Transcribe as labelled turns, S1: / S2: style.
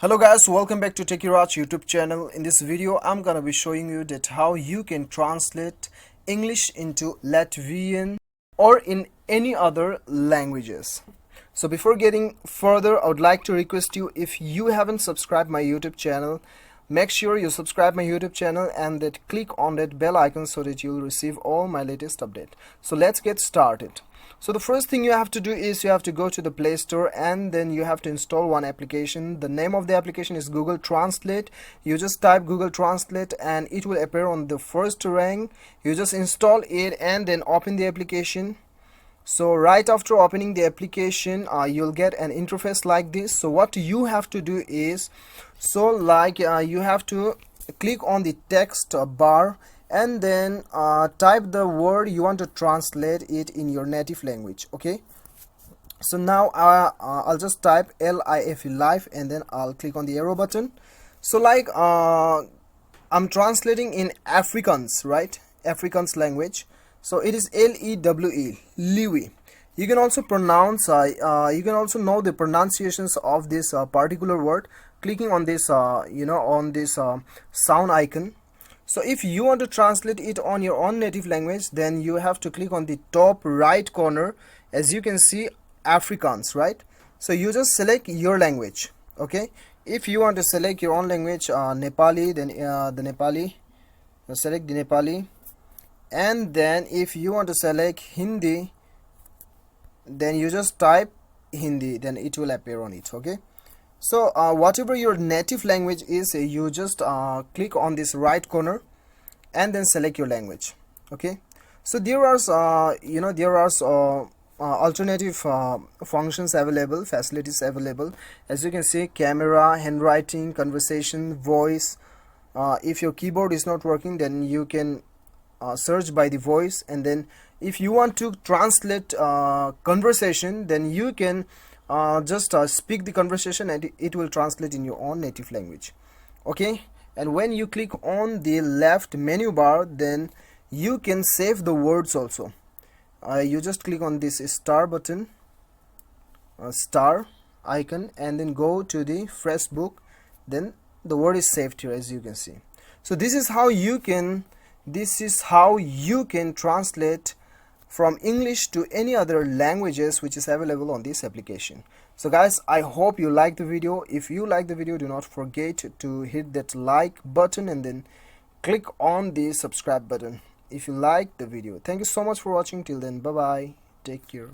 S1: Hello guys, welcome back to Techiraj YouTube channel. In this video I'm gonna be showing you that how you can translate English into Latvian or in any other languages. So before getting further, I would like to request you, if you haven't subscribed my YouTube channel, make sure you subscribe my YouTube channel and that click on that bell icon so that you'll receive all my latest update. So let's get started. So the first thing you have to do is you have to go to the Play Store and then you have to install one application. The name of the application is Google Translate. You just type Google Translate and it will appear on the first rank. You just install it and then open the application. So right after opening the application, you'll get an interface like this. So what you have to do is, you have to click on the text bar and then type the word you want to translate it in your native language. Okay, so now I'll just type LIFE, life, and then I'll click on the arrow button. So I'm translating in Afrikaans, right? Afrikaans language. So it is LEWE, Liwi. You can also pronounce you can also know the pronunciations of this particular word clicking on this on this sound icon. So if you want to translate it on your own native language, then you have to click on the top right corner. As you can see, Afrikaans, right? So you just select your language. Okay, if you want to select your own language, Nepali, then the Nepali, select the Nepali. And then if you want to select Hindi, then you just type Hindi, then it will appear on it. Okay, so whatever your native language is, you just click on this right corner and then select your language. Okay, so there are alternative functions available, facilities available. As you can see, camera, handwriting, conversation, voice. If your keyboard is not working, then you can search by the voice, and then if you want to translate conversation, then you can just speak the conversation and it will translate in your own native language. Okay, and when you click on the left menu bar, then you can save the words also. You just click on this star button, star icon, and then go to the fresh book, then the word is saved here, as you can see. So this is how you can translate from English to any other languages which is available on this application. So guys, I hope you like the video. If you like the video, do not forget to hit that like button and then click on the subscribe button if you like the video. Thank you so much for watching. Till then, bye bye, take care.